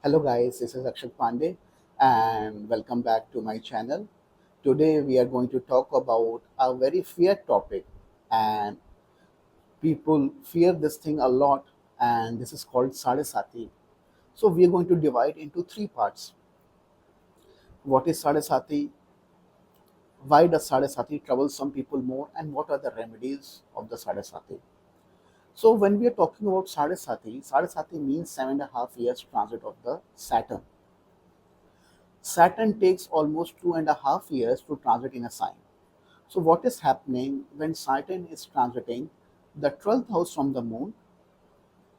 Hello guys, this is Akshat Pandey and welcome back to my channel. Today we are going to talk about a very feared topic and people fear this thing a lot, and this is called Sade Sati. So we are going to divide into three parts. What is Sade Sati? Why does Sade Sati trouble some people more, and what are the remedies of the Sade Sati? So when we are talking about Sade Sati means 7.5 years transit of the Saturn. Saturn takes almost 2.5 years to transit in a sign. So, what is happening when Saturn is transiting the 12th house from the moon,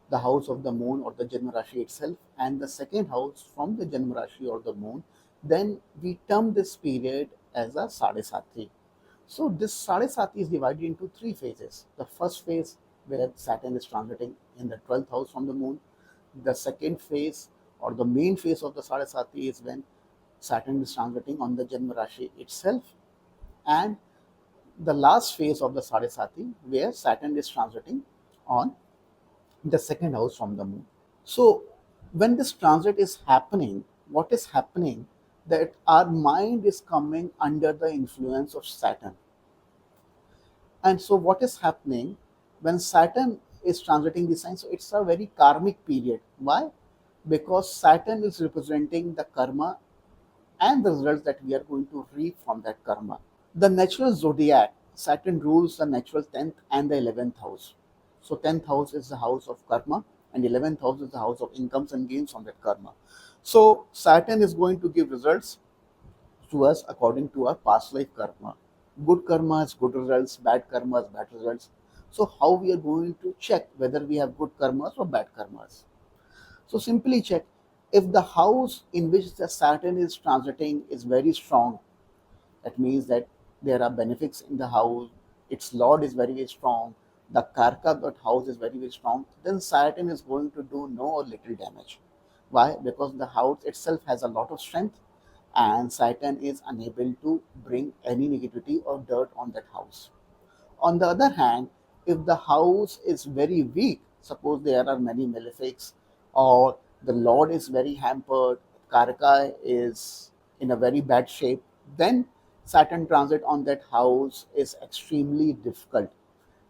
the house of the moon or the Janma Rashi itself, and the second house from the Janma Rashi or the moon, then we term this period as a Sade Sati. So, this Sade Sati is divided into three phases. The first phase, where Saturn is transiting in the 12th house from the moon. The second phase, or the main phase of the Sade Sati, is when Saturn is transiting on the Janma Rashi itself, and the last phase of the Sade Sati, where Saturn is transiting on the second house from the moon. So, when this transit is happening, what is happening? That our mind is coming under the influence of Saturn. And so, what is happening when Saturn is transiting this sign? So, it's a very karmic period. Why? Because Saturn is representing the karma and the results that we are going to reap from that karma. The natural zodiac, Saturn rules the natural 10th and the 11th house. So 10th house is the house of karma and 11th house is the house of incomes and gains from that karma. So Saturn is going to give results to us according to our past life karma. Good karma has good results, bad karma has bad results. So how we are going to check whether we have good karmas or bad karmas? So simply check if the house in which the Saturn is transiting is very strong. That means that there are benefits in the house, its lord is very, very strong, the karka of that house is very, very strong, then Saturn is going to do no or little damage. Why? Because the house itself has a lot of strength and Saturn is unable to bring any negativity or dirt on that house. On the other hand, if the house is very weak, suppose there are many malefics or the Lord is very hampered, Karaka is in a very bad shape, then Saturn transit on that house is extremely difficult.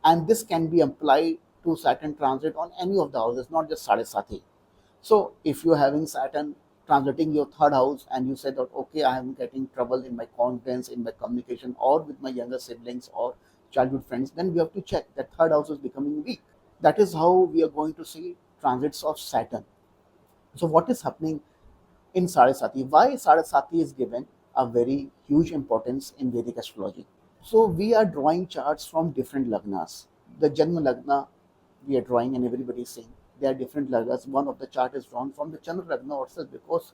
And this can be applied to Saturn transit on any of the houses, not just Sade Sati. So if you're having Saturn transiting your third house and you say that, okay, I am getting trouble in my confidence, in my communication, or with my younger siblings or childhood friends, then we have to check that third house is becoming weak. That is how we are going to see transits of Saturn. So what is happening in Sarasati? Why Sarasati is given a very huge importance in Vedic astrology? So we are drawing charts from different lagnas. The Janma lagna we are drawing, and everybody is saying there are different lagnas. One of the chart is drawn from the Chandra lagna itself because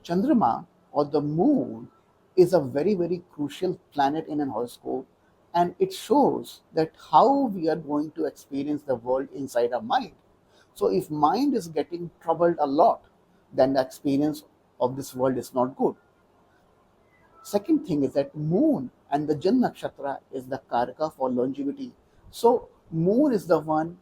Chandrama or the moon is a very, very crucial planet in an horoscope, and it shows that how we are going to experience the world inside our mind. So if mind is getting troubled a lot, then the experience of this world is not good. Second thing is that moon and the Jan Nakshatra is the Karaka for longevity. So moon is the one,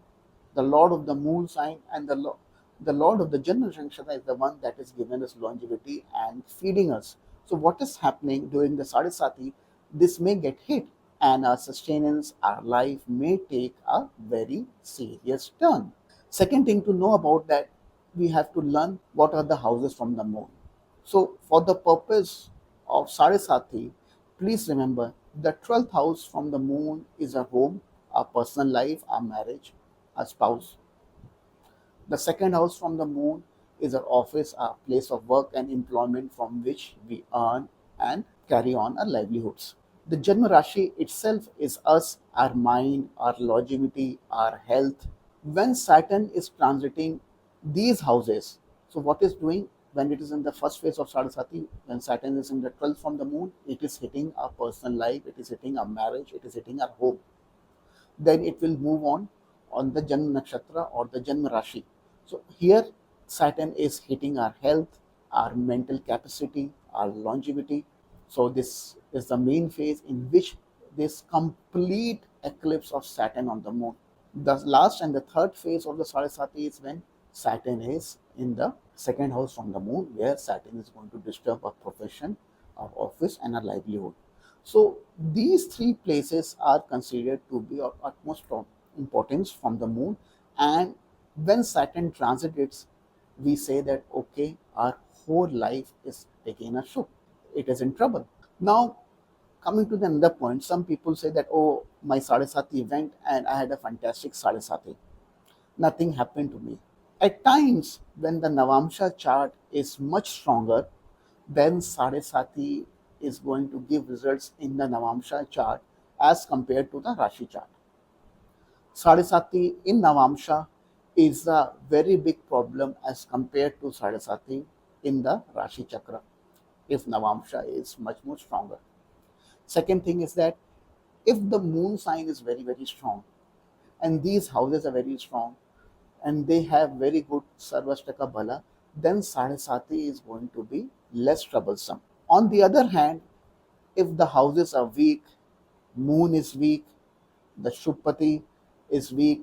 the lord of the moon sign, and the lord of the Jan Nakshatra is the one that is giving us longevity and feeding us. So what is happening during the Sadhisati? This may get hit and our sustenance, our life may take a very serious turn. Second thing to know about that, we have to learn what are the houses from the moon. So, for the purpose of Sarasati, please remember the 12th house from the moon is a home, a personal life, a marriage, a spouse. The second house from the moon is our office, our place of work and employment from which we earn and carry on our livelihoods. The Janma Rashi itself is us, our mind, our longevity, our health. When Saturn is transiting these houses, so what is doing when it is in the first phase of Sarasati, when Saturn is in the 12th from the moon, it is hitting our personal life, it is hitting our marriage, it is hitting our home. Then it will move on the Janma Nakshatra or the Janma Rashi. So here Saturn is hitting our health, our mental capacity, our longevity. So this is the main phase in which this complete eclipse of Saturn on the moon. The last and the third phase of the Saraswati is when Saturn is in the second house from the moon, where Saturn is going to disturb a profession, our office, and our livelihood. So these three places are considered to be of utmost importance from the moon. And when Saturn transits, we say that okay, our whole life is taking a shock. It is in trouble. Now, coming to the another point, some people say that, oh, my Sade Sati went and I had a fantastic Sade Sati. Nothing happened to me. At times, when the Navamsha chart is much stronger, then Sade Sati is going to give results in the Navamsha chart as compared to the Rashi chart. Sade Sati in Navamsha is a very big problem as compared to Sade Sati in the Rashi chakra, if Navamsha is much more stronger. Second thing is that if the moon sign is very, very strong, and these houses are very strong, and they have very good Sarvashtaka Bala, then Sati is going to be less troublesome. On the other hand, if the houses are weak, moon is weak, the Shupati is weak,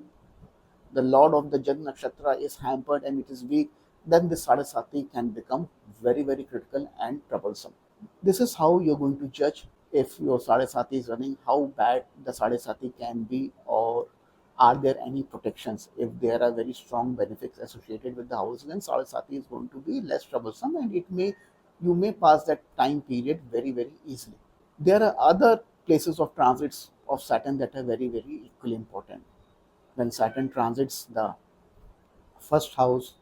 the Lord of the Jan Nakshatra is hampered and it is weak, then the Sati can become very, very critical and troublesome. This is how you're going to judge if your Sati is running, how bad the Sati can be, or are there any protections. If there are very strong benefits associated with the house, then Sati is going to be less troublesome, and you may pass that time period very, very easily. There are other places of transits of Saturn that are very, very equally important. When Saturn transits the first house,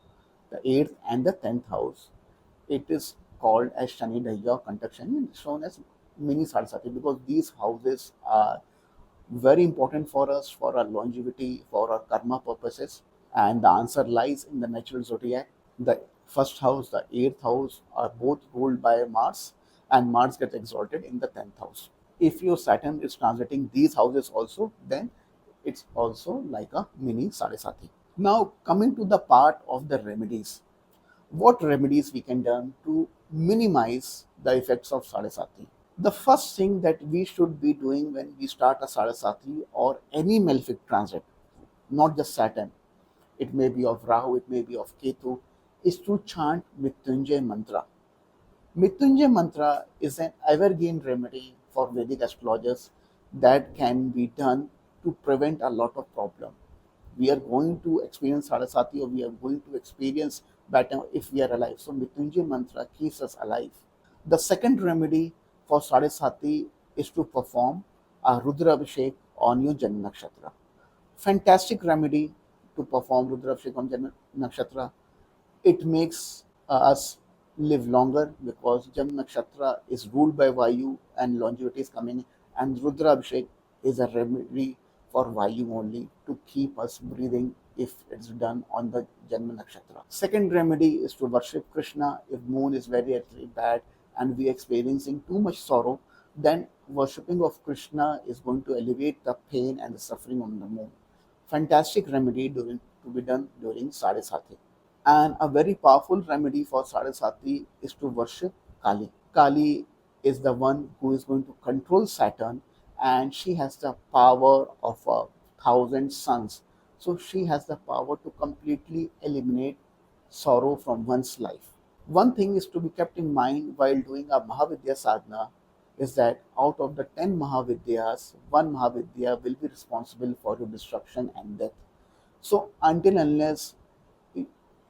the eighth and the 10th house, it is called as Shani Dhaiya conjunction, shown as mini Saraswati, because these houses are very important for us, for our longevity, for our karma purposes. And the answer lies in the natural zodiac. The first house, the eighth house are both ruled by Mars, and Mars gets exalted in the 10th house. If your Saturn is transiting these houses also, then it's also like a mini Saraswati. Now, coming to the part of the remedies, what remedies we can do to minimize the effects of Sarasati. The first thing that we should be doing when we start a Sarasati or any malefic transit, not just Saturn, it may be of Rahu, it may be of Ketu, is to chant Mrityunjay mantra. Mrityunjay mantra is an evergreen remedy for Vedic astrologers that can be done to prevent a lot of problem. We are going to experience Sarasati, or we are going to experience better if we are alive. So Mrityunjay mantra keeps us alive. The second remedy for Sarasati is to perform a Rudra Abhishek on your Janma Nakshatra. Fantastic remedy to perform Rudra Abhishek on Janma Nakshatra. It makes us live longer because Jam Nakshatra is ruled by Vayu and longevity is coming, and Rudra Abhishek is a remedy for Vayu only to keep us breathing if it's done on the Janma Nakshatra. Second remedy is to worship Krishna. If moon is very, very bad and we are experiencing too much sorrow, then worshipping of Krishna is going to alleviate the pain and the suffering on the moon. Fantastic remedy to be done during Sadesati. And a very powerful remedy for Sarasati is to worship Kali. Kali is the one who is going to control Saturn, and she has the power of 1,000 suns. So she has the power to completely eliminate sorrow from one's life. One thing is to be kept in mind while doing a Mahavidya sadhana is that out of the 10 Mahavidyas, one Mahavidya will be responsible for your destruction and death. So until unless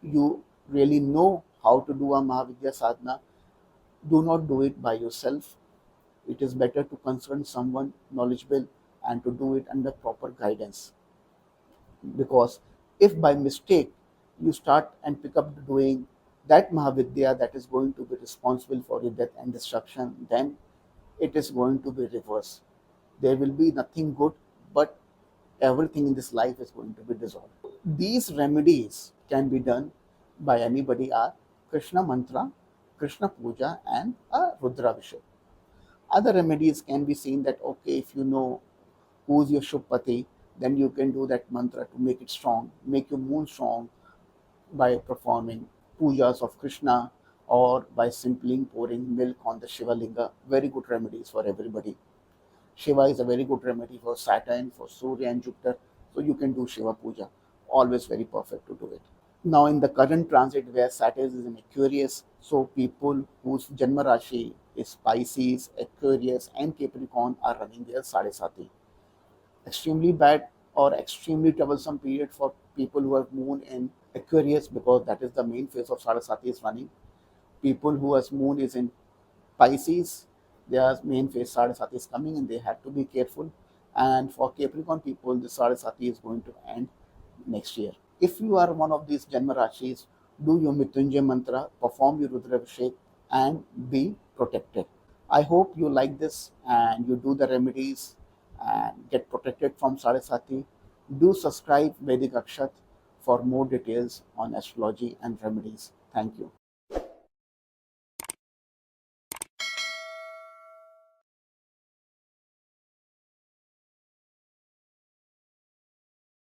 you really know how to do a Mahavidya sadhana, do not do it by yourself. It is better to consult someone knowledgeable and to do it under proper guidance. Because if by mistake you start and pick up doing that Mahavidya that is going to be responsible for your death and destruction, then it is going to be reverse. There will be nothing good, but everything in this life is going to be dissolved. These remedies can be done by anybody are Krishna mantra, Krishna puja, and a Rudra Abhishek. Other remedies can be seen that okay, if you know who's your Shupati, then you can do that mantra to make it strong, make your moon strong by performing pujas of Krishna or by simply pouring milk on the Shiva Linga. Very good remedies for everybody. Shiva is a very good remedy for Saturn, for Surya and Jupiter. So you can do Shiva puja. Always very perfect to do it. Now, in the current transit where Saturn is in Aquarius, so people whose Janma Rashi is Pisces, Aquarius, and Capricorn are running their Sade Sati. Extremely bad or extremely troublesome period for people who have moon in Aquarius, because that is the main phase of Sade Sati is running. People who has moon is in Pisces, their main phase Sade Sati is coming and they have to be careful. And for Capricorn people, the Sade Sati is going to end next year. If you are one of these Janma Rashis, do your Mrityunjay mantra, perform your Rudra Abhishek, and be protected. I hope you like this and you do the remedies and get protected from Sade Sati. Do subscribe Vedic Akshat for more details on astrology and remedies. Thank you.